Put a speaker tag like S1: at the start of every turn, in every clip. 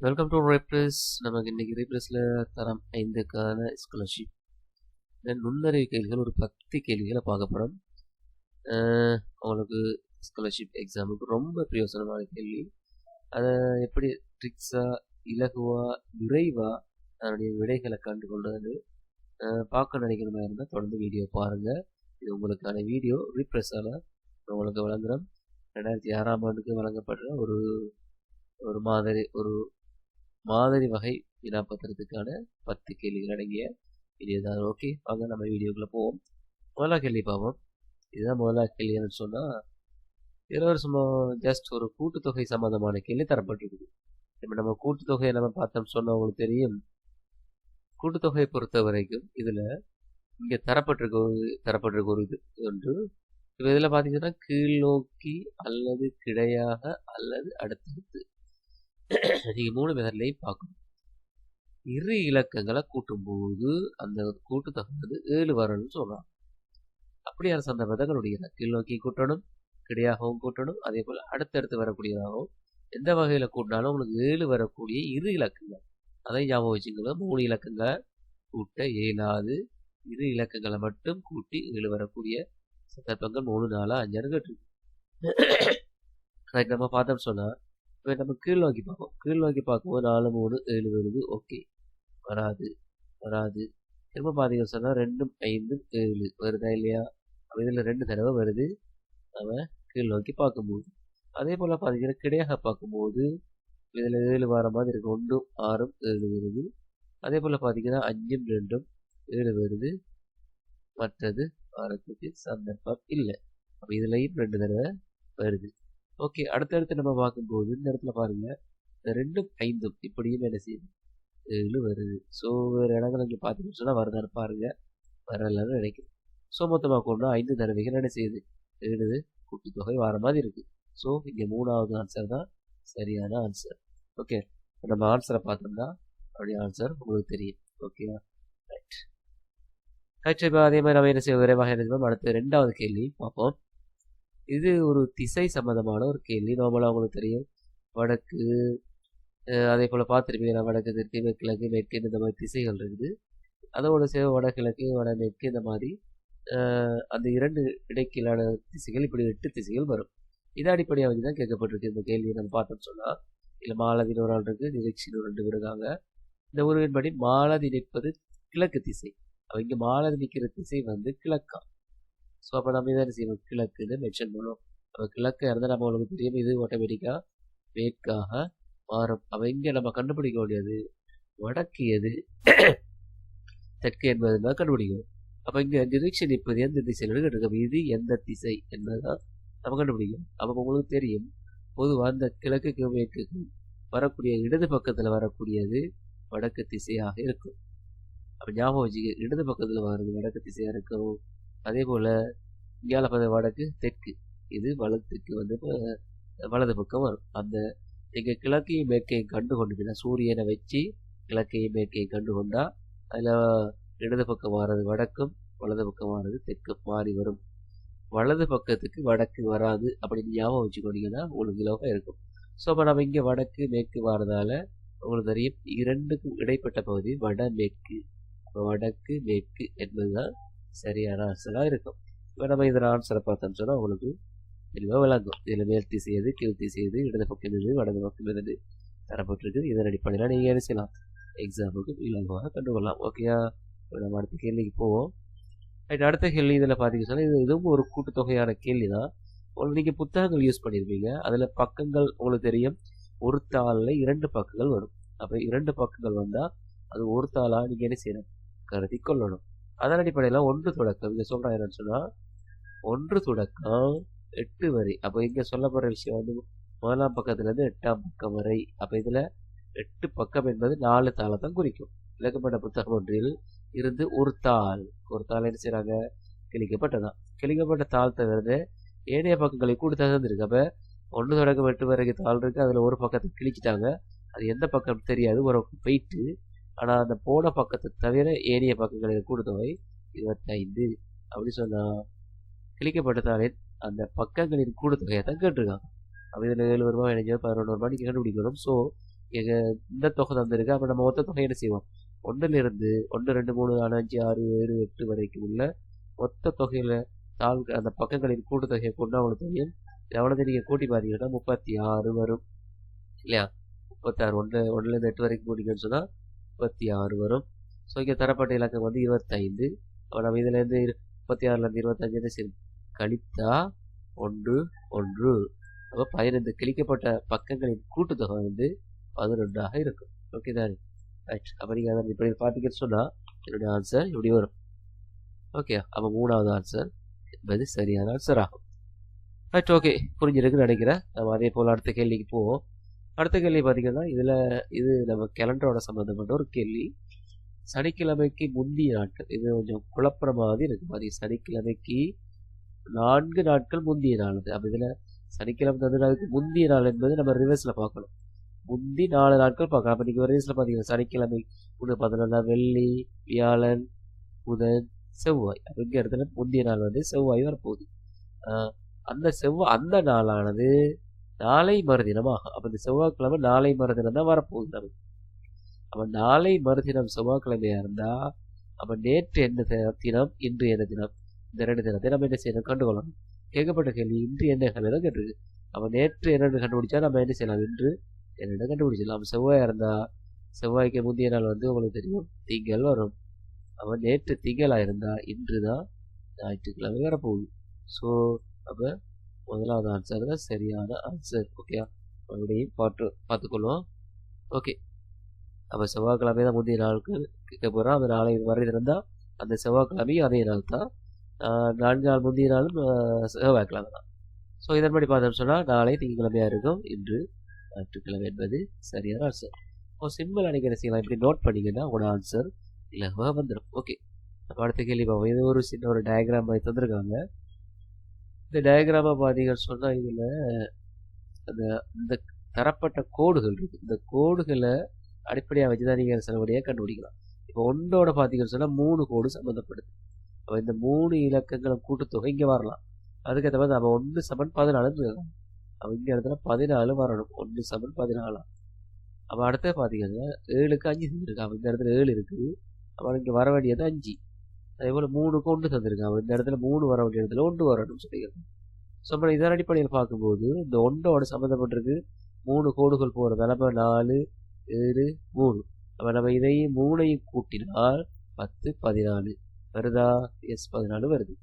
S1: Welcome to ரேப்ரஸ். நமக்கு இன்னைக்கு ரேப்ரஸில் தரம் 5க்கான ஸ்காலர்ஷிப் நுண்ணறிவு கேள்விகள் ஒரு 10 கேள்விகளை பார்க்க போகிறோம். உங்களுக்கு ஸ்காலர்ஷிப் எக்ஸாமுக்கு ரொம்ப பிரயோசனமான கேள்வி. அதை எப்படி ட்ரிக்ஸாக இலகுவாக விரைவாக அதனுடைய விடைகளை கண்டு கொண்டது பார்க்க நினைக்கிற மாதிரி இருந்தால் தொடர்ந்து வீடியோ பாருங்கள். இது உங்களுக்கான வீடியோ ரேப்ரஸால் உங்களுக்கு வழங்குகிறோம். 2006ஆம் ஆண்டுக்கு வழங்கப்படுற ஒரு மாதிரி வகை வினாப்பத்திரத்துக்கான 10 கேள்விகள் அடங்கிய வீடியோ தான். ஓகே, வாங்க நம்ம வீடியோக்குள்ளே போவோம். முதலா கேள்வி பார்ப்போம். இதுதான் முதலா கேள்வின்னு சொன்னால், இதில் சும்மா ஜஸ்ட் ஒரு கூட்டுத்தொகை சம்மந்தமான கேள்வி தரப்பட்டிருக்குது. இப்போ நம்ம கூட்டுத்தொகையை நம்ம பார்த்தோம்னு சொன்னால் உங்களுக்கு தெரியும். கூட்டுத்தொகையை பொறுத்த வரைக்கும் இதில் இங்கே தரப்பட்டிருக்க ஒரு இது ஒன்று. இப்போ இதில் பார்த்தீங்கன்னா கீழ் நோக்கி அல்லது கிடையாக அல்லது அடுத்தடுத்து நீங்கள் 3 மெத்தட்லையும் பார்க்கணும். இரு இலக்கங்களை கூட்டும்போது அந்த கூட்டுத்தொகை வந்து 7 வரணும்னு சொல்கிறாங்க. அப்படியான சந்தர்ப்பத்தை கண்டுபிடிக்கிறேன். கீழ் நோக்கி கூட்டணும், கிடையாகவும் கூட்டணும், அதே போல் அடுத்தடுத்து வரக்கூடியதாகவும் எந்த வகையில் கூட்டினாலும் உங்களுக்கு 7 வரக்கூடிய இரு இலக்கங்கள். அதை ஞாபகம் வச்சுக்கோங்க. 3 இலக்கங்களை கூட்ட இயலாது. இரு இலக்கங்களை மட்டும் கூட்டி 7 வரக்கூடிய சந்தர்ப்பங்கள் 3, 4, 5 கேட்டிருக்கு. நம்ம பார்த்தோம்னு சொன்னால், இப்போ நம்ம கீழ் நோக்கி பார்க்கும்போது 4, 3, 7 வருது. ஓகே, வராது. திரும்ப பார்த்தீங்கன்னு சொன்னால் 2, 5, 7 வருதா இல்லையா? அப்போ இதில் 2 தடவை வருது நம்ம கீழ் நோக்கி பார்க்கும்போது. அதே போல் பார்த்தீங்கன்னா கிடையாக பார்க்கும்போது இதில் 7 வர மாதிரி இருக்கு. 1, 6, 7 வருது. அதே போல் பார்த்தீங்கன்னா 5, 2, 7 வருது. மற்றது வரத்துக்கு சந்தர்ப்பம் இல்லை. அப்போ இதுலையும் 2 தடவை வருது. ஓகே, அடுத்தடுத்து நம்ம பார்க்கும்போது இந்த இடத்துல பாருங்க, இந்த 2, 5 இப்படியும் என்ன செய்யுது? 7 வருது. ஸோ வேறு இடங்கள் இங்கே பார்த்தீங்கன்னு சொன்னால் வருதான்னு பாருங்க. வரலன்னு நினைக்குது. ஸோ மொத்தமாக கொண்டா 5 தடவைகள் என்ன செய்யுது? 7 கூட்டுத்தொகை வர மாதிரி இருக்குது. ஸோ இங்கே 3வது ஆன்சர் தான் சரியான ஆன்சர். ஓகே, நம்ம ஆன்சரை பார்த்தோம்னா அப்படியே ஆன்சர் உங்களுக்கு தெரியும். ஓகேவா? ரைட். இப்போ அதே மாதிரி நம்ம என்ன செய்ய விரைவாக என்ன செய்வோம்? அடுத்து 2வது கேள்வி பார்ப்போம். இது ஒரு திசை சம்பந்தமான ஒரு கேள்வி. நார்மலாக உங்களுக்கு தெரியும், வடக்கு, அதே போல் பார்த்துருப்பீங்க, வடக்கு, தெற்கு, கிழக்கு, மேற்கு இந்த மாதிரி திசைகள் இருக்குது. அதோட சேர்ந்து வடகிழக்கு, வடமேற்கு இந்த மாதிரி அந்த 2 இடைக்கிலான திசைகள், இப்படி 8 திசைகள் வரும். இதை அடிப்படையாக வச்சு தான் கேட்கப்பட்டிருக்கு இந்த கேள்வியை நம்ம பார்த்தோம்னு சொன்னால். இல்லை மாலதின்னு ஒரு ஆள் இருக்குது, நிகழ்ச்சின்னு 2 பேர் இருக்காங்க. இந்த உறவின்படி மாலதி நிற்பது கிழக்கு திசை. அவங்க மாலதி நிற்கிற திசை வந்து கிழக்கா. ஸோ அப்போ நம்ம இதை செய்வோம், கிழக்குன்னு மென்ஷன் பண்ணுவோம். அப்போ கிழக்கு இருந்தால் நம்ம உங்களுக்கு தெரியும், இது ஆட்டோமேட்டிக்காக மேற்காக மாறும். அப்போ இங்கே நம்ம கண்டுபிடிக்க வேண்டியது வடக்கு எது, தெற்கு என்பதுதான் கண்டுபிடிக்கணும். அப்போ இங்கே டிரெக்ஷன் இப்போது எந்த திசையில் கேட்டிருக்கோம், இது எந்த திசை என்பதுதான் நம்ம கண்டுபிடிக்கணும். அப்போ உங்களுக்கு தெரியும், பொதுவாக அந்த கிழக்குக்கு மேற்குக்கு வரக்கூடிய இடது பக்கத்தில் வரக்கூடியது வடக்கு திசையாக இருக்கும். அப்போ ஞாபகம் வச்சுக்க, இடது பக்கத்தில் வர்றது வடக்கு திசையாக இருக்கும். அதே போல் இங்கால வடக்கு, தெற்கு, இது வலத்துக்கு வந்து வலது பக்கம் வரும். அந்த நீங்கள் கிழக்கையும் மேற்கையும் கண்டு கொண்டுட்டீங்கன்னா, சூரியனை வச்சு கிழக்கையும் மேற்கையும் கண்டு கொண்டா அதில் இடது பக்கம் மாறுறது வடக்கும், வலது பக்கம் மாறுறது தெற்கும் மாறி வரும். வலது பக்கத்துக்கு வடக்கு வராது அப்படின்னு ஞாபகம் வச்சுக்கொண்டீங்கன்னா உங்களுக்கு இலவாக இருக்கும். ஸோ அப்போ நம்ம இங்கே வடக்கு மேற்கு வரதால உங்களுக்கு தெரியும், 2க்கும் இடைப்பட்ட பகுதி வடமேற்கு. வடக்கு மேற்கு என்பதுதான் சரியான ஆன்சராக இருக்கும். இப்போ நம்ம இதில் ஆன்சரை பார்த்தோம்னு சொன்னால் உங்களுக்கு தெளிவாக விளங்கும். இதில் மேல் திசை எது, கீழ் திசை எது, இடது பக்கம் எது, வடது பக்கம் எது தரப்பட்டிருக்கு. இதன் அடிப்படையில் நீங்கள் என்ன செய்யலாம், எக்ஸாமுக்கு இலகுவாக கண்டுகொள்ளலாம். ஓகேயா? நம்ம அடுத்த கேள்விக்கு போவோம். ரைட், அடுத்த கேள்வி இதில் பார்த்தீங்கன்னு சொன்னால் இதுவும் ஒரு கூட்டுத்தொகையான கேள்வி தான். உங்களுக்கு நீங்கள் புத்தகங்கள் யூஸ் பண்ணியிருப்பீங்க. அதில் பக்கங்கள் உங்களுக்கு தெரியும், ஒரு தாளில் 2 பக்கங்கள் வரும். அப்போ 2 பக்கங்கள் வந்தால் அது ஒரு தாளாக நீங்கள் என்ன செய்யணும், கருதி கொள்ளணும். அதன் அடிப்படையில் 1 தொடக்கம் இங்கே சொல்கிறாங்க என்னன்னு சொன்னால், 1 தொடக்கம் 8 வரை. அப்போ இங்கே சொல்லப்படுற விஷயம் வந்து 1ஆம் பக்கத்துலேருந்து 8ஆம் பக்கம் வரை. அப்போ இதில் 8 பக்கம் என்பது 4 தாளை தான் குறிக்கும். இலக்கப்பட்ட புத்தகம் ஒன்றில் இருந்து ஒரு தாள் என்ன செய்கிறாங்க, கிழிக்கப்பட்டதான். கிழிக்கப்பட்ட தாள் தவிர்த்து ஏனைய பக்கங்களை கூட தகுந்திருக்கு. அப்போ 1 தொடக்கம் 8 வரைக்கும் தாள் இருக்குது. அதில் ஒரு பக்கத்தை கிழிச்சிட்டாங்க. அது எந்த பக்கம் தெரியாது, ஒரு போயிட்டு. ஆனால் அந்த போன பக்கத்தை தவிர ஏனைய பக்கங்களின் கூட்டுத்தொகை 25. அப்படி சொன்னால் கிழிக்கப்பட்டதாலே அந்த பக்கங்களின் கூட்டுத்தொகையை தான் கேட்டிருக்காங்க. அப்போ இதில் 7 வருமா, 11 வருமா நீங்கள் கண்டுபிடிக்கணும். ஸோ இந்த தொகை தந்திருக்கு. அப்போ நம்ம மொத்த தொகை என்ன செய்வோம், 1லிருந்து 1 2 3 4 5 6 7 8 வரைக்கும் உள்ள மொத்த தொகையில அந்த பக்கங்களின் கூட்டுத்தொகையை கொண்டு அவங்களுக்கு தெரியும். எவ்வளவு நீங்க கூட்டி பார்த்தீங்கன்னா 36 வரும் இல்லையா. 36 1லேருந்து 8 வரைக்கும் கூட்டிங்கன்னு சொன்னா 36 வரும். ஸோ இங்கே தரப்பட்ட இலக்கம் வந்து 25. அப்போ நம்ம இதுலேருந்து 36லேருந்து 25 சரி கழித்தா 1 1. அப்போ 15 கிழிக்கப்பட்ட பக்கங்களின் கூட்டுத்தொகை வந்து 11ஆக இருக்கும். ஓகே தானே, ரைட். அப்போ நீங்கள் அதை இப்படி பார்த்தீங்கன்னு சொன்னால் என்னுடைய ஆன்சர் இப்படி வரும். ஓகே, அப்போ 3வது ஆன்சர் என்பது சரியான ஆன்சர் ஆகும். ரைட், ஓகே, புரிஞ்சிருக்குன்னு நினைக்கிறேன். நம்ம அதே போல் அடுத்த கேள்விக்கு போவோம். அடுத்த கேள்வி பார்த்தீங்கன்னா இது நம்ம கேலண்டரோட சம்மந்தப்பட்ட ஒரு கேள்வி. சனிக்கிழமைக்கு முந்தைய நாட்கள், இது கொஞ்சம் குழப்பற மாதிரி இருக்கு மாதிரி. சனிக்கிழமைக்கு 4 நாட்கள் முந்தைய நாள் அது. அப்போ இதில் சனிக்கிழமை தந்துனாலுக்கு முந்தைய நாள் என்பது நம்ம ரிவர்ஸில் பார்க்கணும். முந்தி 4 நாட்கள் பார்க்கலாம். அப்போ நீங்கள் ரிவர்ஸில் பார்த்தீங்கன்னா சனிக்கிழமை 3 11 வெள்ளி வியாழன் புதன் செவ்வாய். அப்போ இங்கே இடத்துல முந்தைய நாள் வந்து செவ்வாய் வரப்போகுது. அந்த நாளானது நாளை மறுதினமாகும். அப்போ இந்த செவ்வாய்க்கிழமை நாளை மறுதினம் தான் வரப்போகுது நமக்கு. அப்போ நாளை மறுதினம் செவ்வாய்க்கிழமையா இருந்தா அப்போ நேற்று என்ன தினம், இன்று என்ன தினம், இந்த 2 தினத்தை நம்ம என்ன செய்யணும் கண்டுகொள்ளணும். கேட்கப்பட்ட கேள்வி இன்று என்ன தான் கேட்டிருக்கு. அப்போ நேற்று என்னென்னு கண்டுபிடிச்சா நம்ம என்ன செய்யலாம், இன்று என்னென்ன கண்டுபிடிச்சிடலாம். செவ்வாயா இருந்தா செவ்வாய்க்கு முந்தைய நாள் வந்து உங்களுக்கு தெரியும் திங்கள் வரும். அப்போ நேற்று திங்களாக இருந்தா இன்று தான் ஞாயிற்றுக்கிழமை வரப்போகுது. ஸோ அப்போ முதலாவது ஆன்சர் தான் சரியான ஆன்சர். ஓகே, மறுபடியும் பார்த்துக்கொள்வோம். ஓகே, அப்போ செவ்வாய்க்கிழமை தான் முந்தைய நாளுக்கு கேட்க போகிறோம். அந்த நாளை வரை இருந்தால் அந்த செவ்வாய்க்கிழமையும் அதே நாள் தான். 4 நாள் முந்தைய நாளும் செவ்வாய்க்கிழமை தான். ஸோ இதன்படி பார்த்தோம்னு சொன்னால் நாளை திங்கக்கிழமையாக இருக்கும், இன்று ஞாயிற்றுக்கிழமை என்பது சரியான ஆன்சர். சிம்பிள் அன்றைக்கி என்ன செய்யலாம், இப்படி நோட் பண்ணிங்கன்னா உங்களோட ஆன்சர் இலகுவாக வந்துடும். ஓகே, அப்போ அடுத்த கேள்வி பார்ப்போம். இது ஒரு சின்ன ஒரு டயக்ராம் மாதிரி தந்திருக்காங்க. இந்த டயக்ராமை பார்த்தீங்கன்னு சொன்னால் இதில் இந்த தரப்பட்ட கோடுகள் இருக்குது. இந்த கோடுகளை அடிப்படையாக வச்சு தான் நீங்கள் சிலபடியாக கண்டுபிடிக்கலாம். இப்போ ஒன்றோட பார்த்தீங்கன்னு சொன்னால் 3 கோடு சம்மந்தப்படுது. அப்போ இந்த 3 இலக்கங்களும் கூட்டுத்தொகை இங்கே வரலாம். அதுக்கேற்ற மாதிரி நம்ம 1 = 14 இருக்கும். அப்போ இங்கே இடத்துல 14 வரணும். 1 = 14. அப்போ அடுத்த பார்த்தீங்கன்னா 7க்கு 5 தந்துருக்கு. அப்போ இந்த இடத்துல 7 இருக்குது. அப்போ இங்கே வர வேண்டியது 5. அதே போல் 3க்கு 1 தந்திருக்காங்க. அப்போ இந்த இடத்துல 3 வர வேண்டிய இடத்துல 1 வரணும்னு சொல்லியிருக்கோம். ஸோ நம்ம இதன் அடிப்படையில் பார்க்கும்போது இந்த 1ஓட சம்மந்தப்பட்டிருக்கு 3 கோடுகள் போகிறதால அப்போ 4 7 3. அப்போ நம்ம இதையும் 3ஐயும் கூட்டினால் 10 14 வருதா? எஸ், 14 வருது.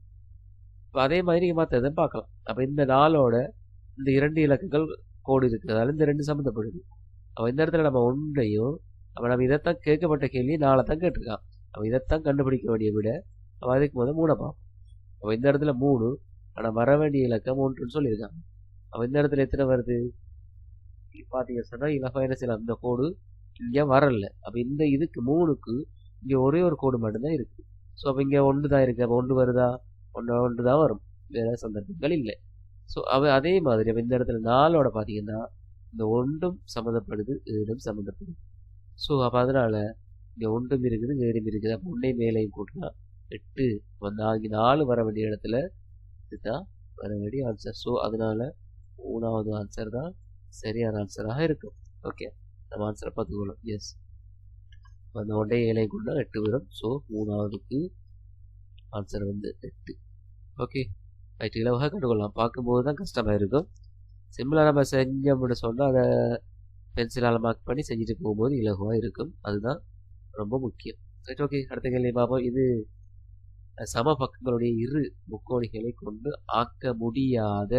S1: இப்போ அதே மாதிரி நீங்கள் மற்றதை பார்க்கலாம். அப்போ இந்த 4ஓட இந்த 2 இலக்கங்கள் கோடு இருக்கிறதால இந்த 2 சம்மந்தப்படுது. அப்போ இந்த இடத்துல நம்ம 1ஐயும் அப்போ நம்ம இதைத்தான் கேட்கப்பட்ட கேள்வி 4 தான் கேட்டிருக்கான். அப்போ இதைத்தான் கண்டுபிடிக்க வேண்டிய விட அப்போ அதுக்கு முதல் 3 பார்ப்போம். அப்போ இந்த இடத்துல 3, ஆனால் வர வேண்டிய இலக்கம் 1ன்னு சொல்லியிருக்காங்க. அப்போ இந்த இடத்துல எத்தனை வருது பார்த்தீங்க சொன்னால் இலக்கம் என்ன செய்யலாம், இந்த கோடு இங்கே வரல. அப்போ இந்த இதுக்கு 3க்கு இங்கே ஒரே ஒரு கோடு மட்டும்தான் இருக்குது. ஸோ அப்போ இங்கே 1 தான் இருக்குது. அப்போ 1 வருதா? 1 தான் வரும், வேறு சந்தர்ப்பங்கள் இல்லை. ஸோ அதே மாதிரி அப்போ இந்த இடத்துல 4ஓட பார்த்தீங்கன்னா இந்த 1ம் சம்மந்தப்படுது, 7ம் சம்மந்தப்படுது. ஸோ அப்போ அதனால் இங்கே 1ம் இருக்குது, 7ம் இருக்குது. அப்போ 1ஐ மேலேயும் கூட்டினா 8 இங்கே 4 வர வேண்டிய இடத்துல இதுதான் வர வேண்டிய ஆன்சர். ஸோ அதனால் 3வது ஆன்சர் தான் சரியான ஆன்சராக இருக்கும். ஓகே, நம்ம ஆன்சரை பார்த்துக்கணும். எஸ், அந்த 1ஐ 7ஐயும் கூட்டினா 8 வரும். ஸோ 3வதுக்கு ஆன்சர் வந்து 8. Okay, right. இலவாக கண்டுகொள்ளலாம். பார்க்கும்போது தான் கஷ்டமாக இருக்கும். சிம்பிளாக நம்ம செஞ்சோம்னு சொன்னால் அதை பென்சிலால் மார்க் பண்ணி செஞ்சுட்டு போகும்போது இலகுவாக இருக்கும். அதுதான் ரொம்ப முக்கியம். ரைட், ஓகே, அடுத்த கேள்வி பார்ப்போம். இது சம பக்கங்களுடைய இரு முக்கோணிகளை கொண்டு ஆக்க முடியாத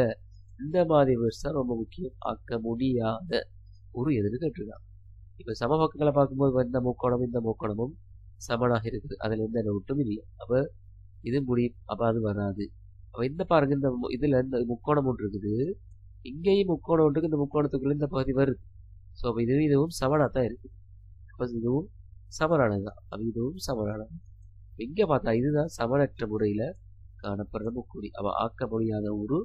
S1: இந்த மாதிரி வேர்ட்ஸ் தான் ரொம்ப முக்கியம். ஆக்க முடியாத ஒரு எதுன்னு கேட்டிருக்கான். இப்போ சம பக்கங்களை பார்க்கும்போது இந்த முக்கோணமும் சமனாக இருக்குது, அதில் எந்த நோட்டும் இல்லை. அப்போ இது முடியும், அப்போ அது வராது. அப்போ இந்த பாருங்க, இந்த இதில் இந்த முக்கோணம் ஒன்று இருக்குது, இங்கேயும் முக்கோணம் ஒன்றுக்கு, இந்த முக்கோணத்துக்குள்ள இந்த பகுதி வருது. ஸோ அப்போ இதுவும் சமனாக தான் இருக்குது. அப்போ இதுவும் சமனானது தான், அப்போ இதுவும் சமனானது. இங்கே பார்த்தா இதுதான் சமனற்ற முறையில் காணப்படுற முக்கோணி. அப்போ ஆக்க முடியாத ஒரு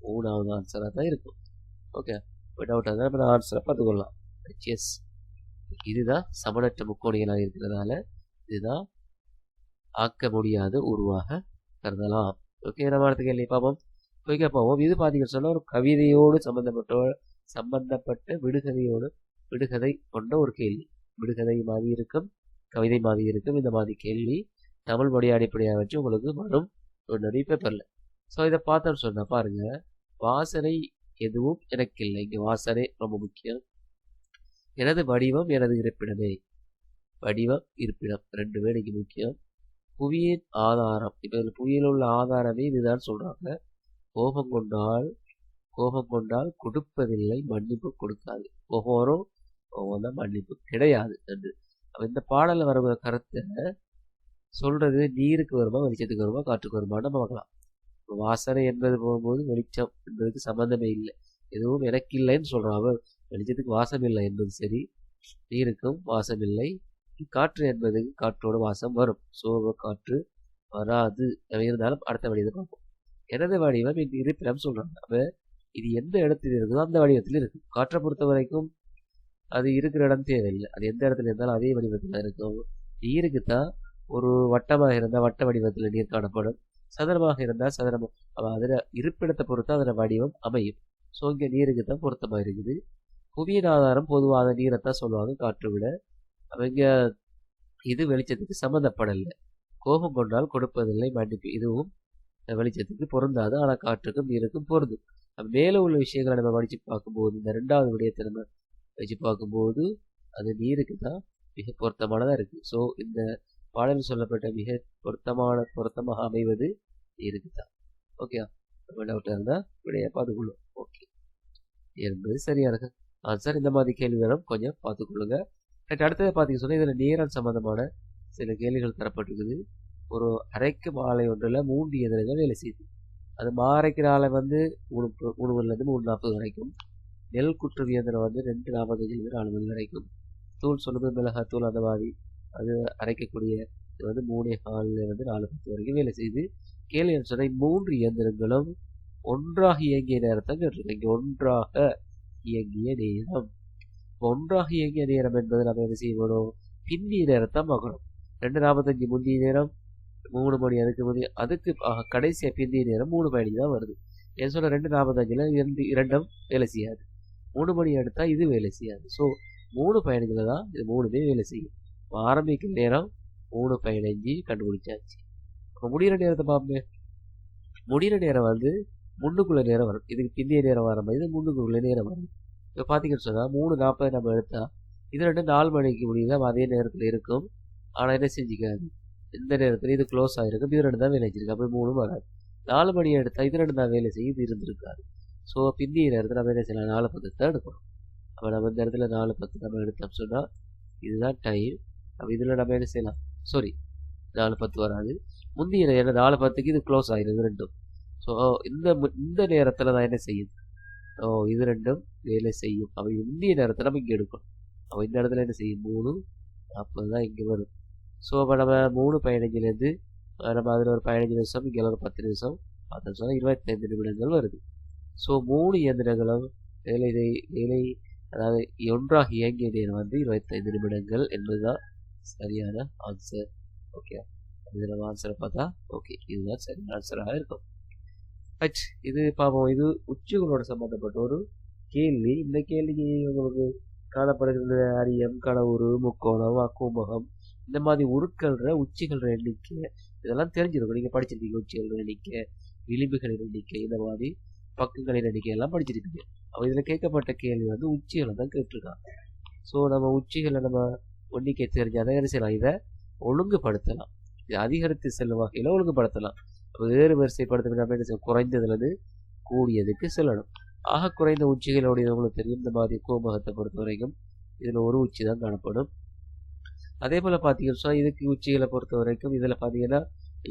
S1: 3வது ஆன்சராக தான் இருக்கும். ஓகே, இப்போ டவுட் ஆகுது, நம்ம ஆன்சரை பார்த்துக்கொள்ளலாம். எஸ், இதுதான் சமனற்ற முக்கோணிகளாக இருக்கிறதால இதுதான் ஆக்க முடியாத உருவாக கருதலாம். ஓகே, நம்ம அடுத்த கேள்வி பார்ப்போம். ஓகே, பார்ப்போம். இது பார்த்தீங்கன்னு சொன்னால் ஒரு கவிதையோடு சம்பந்தப்பட்ட விடுகதையோடு விடுகதை கொண்ட ஒரு கேள்வி. விடுகதை மாதிரி இருக்கும், கவிதை மாதிரி இருக்கும். இந்த மாதிரி கேள்வி தமிழ் மொழி அடிப்படையாக வச்சு உங்களுக்கு வரும் நிறைய பேப்பர்ல. ஸோ இதை பார்த்தோன்னு சொன்னா பாருங்க, வாசனை எதுவும் எனக்கு இல்லை. இங்க வாசனை ரொம்ப முக்கியம். எனது வடிவம் எனது இருப்பிடமே. வடிவம் இருப்பிடம் ரெண்டுமே இன்னைக்கு முக்கியம். புவியின் ஆதாரம், இப்ப புவியில் உள்ள ஆதாரமே இதுதான் சொல்றாங்க. கோபம் கொண்டால் கொடுப்பதில்லை, மன்னிப்பு கொடுக்காது. கோபம் வரும், கோபம் தான் மன்னிப்பு கிடையாது என்று. இந்த பாடல வர கருத்தை சொல்றது நீருக்கு வருமா, வெளிச்சத்துக்கு வருமா, காற்றுக்கு வருமானு பார்க்கலாம். வாசனை என்பது போகும்போது வெளிச்சம் என்பதுக்கு சம்பந்தமே இல்லை. எதுவும் எனக்கு இல்லைன்னு சொல்றான். அவன் வெளிச்சத்துக்கு வாசம் இல்லை என்பது சரி, நீருக்கும் வாசம் இல்லை. காற்று என்பது காற்றோட வாசம் வரும். சோக காற்று வராது. இருந்தாலும் அடுத்த வடிவத்தை பார்ப்போம். எனது வடிவம் என் இருப்பிடம் சொல்றாங்க. அப்ப இது எந்த இடத்துல இருக்குதோ அந்த வடிவத்தில் இருக்கு. காற்றை பொறுத்த வரைக்கும் அது இருக்கிற இடம் தேவையில்லை. அது எந்த இடத்துல இருந்தாலும் அதே வடிவத்தில் இருக்கும். நீருக்குத்தான் ஒரு வட்டமாக இருந்தால் வட்ட வடிவத்தில் நீர் காணப்படும், சதுரமாக இருந்தால் சதுரம். அதில் இருப்பிடத்தை பொறுத்து அதில் வடிவம் அமையும். ஸோ இங்கே நீருக்கு தான் பொருத்தமாக இருக்குது. புவியின் ஆதாரம் பொதுவாக நீரைத்தான் சொல்லுவாங்க காற்று விட. அவங்க இது வெளிச்சத்துக்கு சம்மந்தப்படலை. கோபம் கொண்டால் கொடுப்பதில்லை, மன்னிப்பு இதுவும் வெளிச்சத்துக்கு பொருந்தாது. ஆனால் காற்றுக்கும் நீருக்கும் பொருந்தும். மேலே உள்ள விஷயங்களை நம்ம படித்து பார்க்கும்போது, இந்த 2வது விடயத்தை நம்ம வச்சு பார்க்கும்போது அது நீருக்கு தான் மிக பொருத்தமானதாக இருக்குது. ஸோ இந்த பாடலில் சொல்லப்பட்ட மிக பொருத்தமாக அமைவது நீருக்கு தான். ஓகே, டவுட்டாக இருந்தால் விடையை பார்த்துக்கொள்ளும். ஓகே என்பது சரியா இருக்கு ஆன்சர். இந்த மாதிரி கேள்விகளும் கொஞ்சம் பார்த்துக்கொள்ளுங்க. அடுத்தது பார்த்தீங்க சொன்னால் இதில் நேரம் சம்பந்தமான சில கேள்விகள் தரப்பட்டிருக்குது. ஒரு அரைக்கும் ஆலை ஒன்றில் 3 இயந்திரங்கள் வேலை செய்யுது. அது மாரைக்கிற ஆலை வந்து 3 3 40 வரைக்கும். நெல் குற்று இயந்திரம் வந்து 2 45 வரைக்கும். தூள் சொலும்பு மிளகாய் தூள் அந்த மாதிரி அது அரைக்கக்கூடிய இது வந்து 3 4 10 வரைக்கும் வேலை செய்யுது. கேள்வி சொன்ன 3 இயந்திரங்களும் ஒன்றாக இயங்கிய நேரத்தை கேட்டிருக்கீங்க. ஒன்றாக இயங்கிய நேரம். ஒன்றாக இயங்கிய நேரம் என்பது நம்ம என்ன செய்யணும், பிந்திய நேரத்தை பார்க்கணும். 2:45 முந்தைய நேரம், 3 மணி அதுக்கு முந்தைய, அதுக்கு கடைசியா பிந்திய நேரம் 3:15 தான் வருது. ஏன் சொல்ல 2:45 இரண்டும் வேலை செய்யாது. 3 மணி எடுத்தா இது வேலை செய்யாது. ஸோ 3:15 தான் இது 3மே வேலை செய்யும். ஆரம்பிக்கிற நேரம் 3:15 கண்டுபிடிச்சாச்சு. அப்போ முடிகிற நேரத்தை பார்ப்போமே. முடிகிற நேரம் வந்து முன்னுக்குள்ள நேரம் வரும். இதுக்கு பிந்திய நேரம் வர மாதிரி இது முன்னுக்குள்ள நேரம் வரும். இப்போ பார்த்தீங்கன்னு சொன்னால் 3:40 நம்ம எடுத்தா இது 4 மணிக்கு முடியுது. அதே நேரத்தில் இருக்கும். ஆனால் என்ன செஞ்சுக்காது, இந்த நேரத்தில் இது க்ளோஸ் ஆகிருக்கும். இது 2 தான் வேலை செஞ்சிருக்கு. அப்போ 3 வராது. 4 மணி எடுத்தால் இது 2 தான் வேலை செய்யும். இது இருந்திருக்காது. ஸோ பிந்திய நேரத்தில் நம்ம என்ன செய்யலாம், 4:10 தான் எடுக்கணும். அப்போ நம்ம இந்த இடத்துல 4:10 நம்ம எடுத்தோம் சொன்னால் இதுதான் டைம். அப்போ இதில் நம்ம என்ன செய்யலாம், சாரி 4:10 வராது. முந்தைய நேரம் 4:10க்கு இது க்ளோஸ் ஆகிருது 2. ஸோ இந்த நேரத்தில் தான் என்ன செய்யுது, இது 2ம் வேலை செய்யும். அப்போ முந்தைய நேரத்தில் நம்ம இங்கே எடுக்கணும். அப்போ இந்த இடத்துல என்ன செய்யும், 3:40 தான் இங்கே வரும். ஸோ அப்போ நம்ம 3:15 நம்ம அதில் ஒரு 15 நிமிஷம், இங்கே ஒரு 10 நிமிஷம், 10 நிமிஷம் 25 நிமிடங்கள் வருது. ஸோ 3 இயந்திரங்களும் வேலை அதாவது ஒன்றாக இயங்கிய நேரம் வந்து 25 நிமிடங்கள் என்பதுதான் சரியான ஆன்சர். ஓகே, இது நம்ம ஆன்சரை பார்த்தா ஓகே, இதுதான் சரியான ஆன்சராக இருக்கும். ரைட், இது பார்ப்போம். இது உச்சிகளோட சம்பந்தப்பட்ட ஒரு கேள்வி. இந்த கேள்விக்கு உங்களுக்கு காணப்படுகிற அரியம், கடவுரு, முக்கோணம், அக்கூமுகம், இந்த மாதிரி உருக்கள்ற உச்சிகள எண்ணிக்கை இதெல்லாம் தெரிஞ்சிருக்கும். நீங்கள் படிச்சிருக்கீங்க. உச்சிகள எண்ணிக்கை, விளிம்புகளின் எண்ணிக்கை, இந்த மாதிரி பக்கங்களின் எண்ணிக்கை எல்லாம் படிச்சிருப்பீங்க. அப்போ இதில் கேட்கப்பட்ட கேள்வி வந்து உச்சிகளை தான் கேட்டிருக்காங்க. ஸோ நம்ம உச்சிகளை நம்ம எண்ணிக்கை தெரிஞ்சாதான் என்ன செய்யலாம், இதை ஒழுங்குபடுத்தலாம். இது அதிகரித்து செல்லும் வகையில் ஒழுங்குபடுத்தலாம். வேறு வரிசைப்படுத்த நம்ம என்ன செய்யணும், குறைந்ததுலேருந்து கூடியதுக்கு செல்லணும். ஆக குறைந்த உச்சிகளுடைய உங்களுக்கு தெரியும். இந்த மாதிரி கோமுகத்தை பொறுத்த வரைக்கும் இதில் ஒரு உச்சி தான் காணப்படும். அதே போல் பார்த்தீங்கன்னா இதுக்கு உச்சிகளை பொறுத்த வரைக்கும் இதில் பார்த்தீங்கன்னா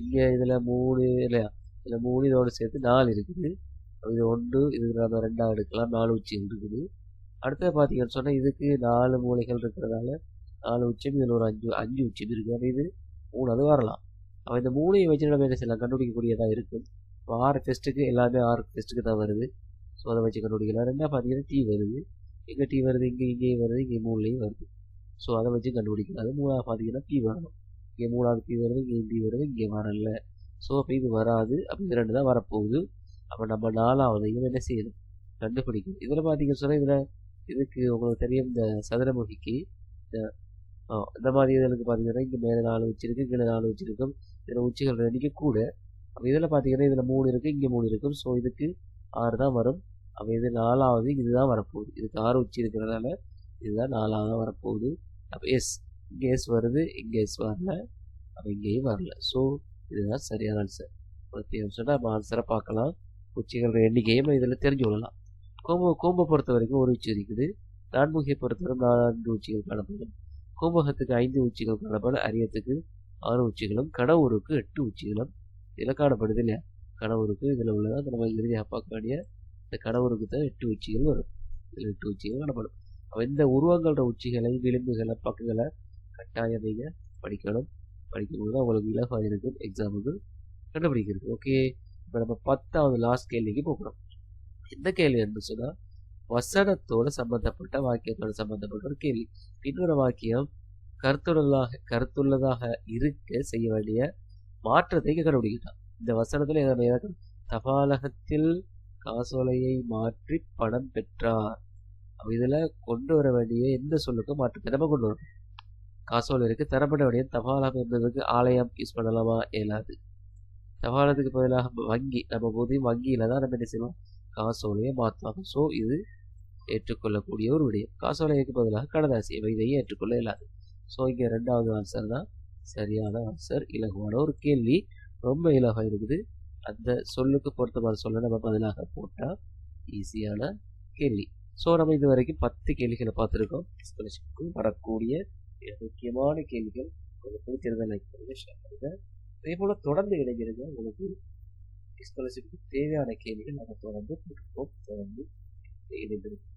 S1: இங்கே இதில் 3 இல்லையா, இதில் 3 இதோடு சேர்த்து 4 இருக்குது. இது 1, இது நம்ம 2ஆக எடுக்கலாம். 4 உச்சிகள் இருக்குது. அடுத்தது பார்த்தீங்கன்னு சொன்னால் இதுக்கு 4 மூலைகள் இருக்கிறதால 4 உச்சியும் இதில் ஒரு 5 உச்சியும் இருக்குது. அப்போ இது 3 வரலாம். அப்போ இந்த 3ஐயும் வச்சு நம்ம என்ன செய்யலாம், கண்டுபிடிக்கக்கூடியதாக இருக்கும். 6 டெஸ்ட்டுக்கு எல்லாமே 6 டெஸ்ட்டுக்கு தான் வருது. ஸோ அதை வச்சு கண்டுபிடிக்கலாம். 2ஆக பார்த்தீங்கன்னா T வருது, இங்கே T வருது, இங்கேயும் வருது, இங்கே 3லையும் வருது. ஸோ அதை வச்சு கண்டுபிடிக்கலாம். அது 3ஆக பார்த்தீங்கன்னா P வரணும். இங்கே 3ஆவது P வருது, இங்கே D வருது, இங்கே வரல. ஸோ அப்போ இது வராது. அப்போ இது 2 தான் வரப்போகுது. அப்போ நம்ம 4ஆவதையும் என்ன செய்யணும், கண்டுபிடிக்கணும். இதில் பார்த்தீங்கன்னு சொன்னால் இதில் இதுக்கு உங்களுக்கு தெரியும் இந்த சதுரமுகிக்கு இந்த இந்த மாதிரி இதற்கு பார்த்தீங்கன்னா இங்கே மேலே 4 உச்சி இருக்குது, கீழே 4 உச்சி இருக்கும். இதில் உச்சிகள் எண்ணிக்கை கூட. அப்போ இதில் பார்த்தீங்கன்னா இதில் 3 இருக்குது, இங்கே 3 இருக்கும். ஸோ இதுக்கு 6 தான் வரும். அப்போ இது 4வது இதுதான் வரப்போகுது. இதுக்கு 6 உச்சி இருக்கிறதுனால இதுதான் 4வது வரப்போகுது. அப்போ எஸ் இங்கே எஸ் வருது, இங்கே எஸ் வரல, அப்போ இங்கேயும் வரல. ஸோ இதுதான் சரியான ஆன்சர். சொன்னால் நம்ம ஆன்சரை பார்க்கலாம். உச்சிகள் எண்ணிக்கையும் இதில் தெரிஞ்சு கொள்ளலாம். கோம்பை பொறுத்த வரைக்கும் ஒரு உச்சி இருக்குது. நான்முகியை பொறுத்தவரை 4 உச்சிகள் காணப்படும். கோம்பகத்துக்கு 5 உச்சிகள் காணப்படும். அரியத்துக்கு 6 உச்சிகளும், கடவுருக்கு 8 உச்சிகளும் இதில் காணப்படுது இல்லையா? கடவுருக்கு இதில் உள்ளதான் நம்ம இறுதியாக பார்க்க வேண்டிய இந்த கடவுருக்கு தான் 8 உச்சிகள் வரும். இதில் 8 உச்சிகள் காணப்படும். அப்போ இந்த உருவங்களோட உச்சிகளை, விளிம்புகளை, பக்கங்களை கட்டாயம் நீங்கள் படிக்கணும். படிக்கும்போது அவங்களுக்கு இலவாக இருக்கும் எக்ஸாமுக்கு கண்டுபிடிக்கிறது. ஓகே, இப்போ நம்ம 10வது லாஸ்ட் கேள்விக்கு போகிறோம். இந்த கேள்வி என்று சொன்னால் வசனத்தோடு சம்பந்தப்பட்ட வாக்கியத்தோடு சம்பந்தப்பட்ட ஒரு கேள்வி. இன்னொரு வாக்கியம் கருத்துள்ளதாக இருக்க செய்ய வேண்டிய மாற்றத்தை கண்டுபிடிக்கலாம். இந்த வசனத்துல ஏதாவது தபாலகத்தில் காசோலையை மாற்றி பணம் பெற்றார். இதுல கொண்டு வர வேண்டிய எந்த சொல்லுக்கும் மாற்றத்தை நம்ம கொண்டு வரணும். காசோலை இருக்கு, தரப்பட வேண்டிய தபாலகம் என்பதற்கு ஆலயம் யூஸ் பண்ணலாமா? இயலாது. தபாலத்துக்கு பதிலாக வங்கி, நம்ம போதையும் வங்கியில தான் நம்ம என்ன செய்வோம், காசோலையை மாற்றுவாங்க. ஸோ இது ஏற்றுக்கொள்ளக்கூடிய ஒரு விடயம். காசோலைக்கு பதிலாக கடதாசி, இதையும் ஏற்றுக்கொள்ள இயலாது. ஸோ இங்கே 2வது ஆன்சர் தான் சரியான ஆன்சர். இலகுவான ஒரு கேள்வி, ரொம்ப இலகாக இருக்குது. அந்த சொல்லுக்கு பொறுத்தமான சொல்ல நம்ம பதிலாக போட்டால் ஈஸியான கேள்வி. ஸோ நம்ம இது வரைக்கும் 10 கேள்விகளை பார்த்துருக்கோம். ஸ்காலர்ஷிப்புக்கு வரக்கூடிய முக்கியமான கேள்விகள். உங்களுக்கு பிடிச்சிருந்தா லைக் பண்ணுங்க, ஷேர் பண்ணுங்க. அதே போல் தொடர்ந்து இணைஞ்சிருங்க. உங்களுக்கு ஸ்காலர்ஷிப்புக்கு தேவையான கேள்விகள் நம்ம தொடர்ந்து போட்டுருக்கோம். தொடர்ந்து இணைந்திருக்கோம்.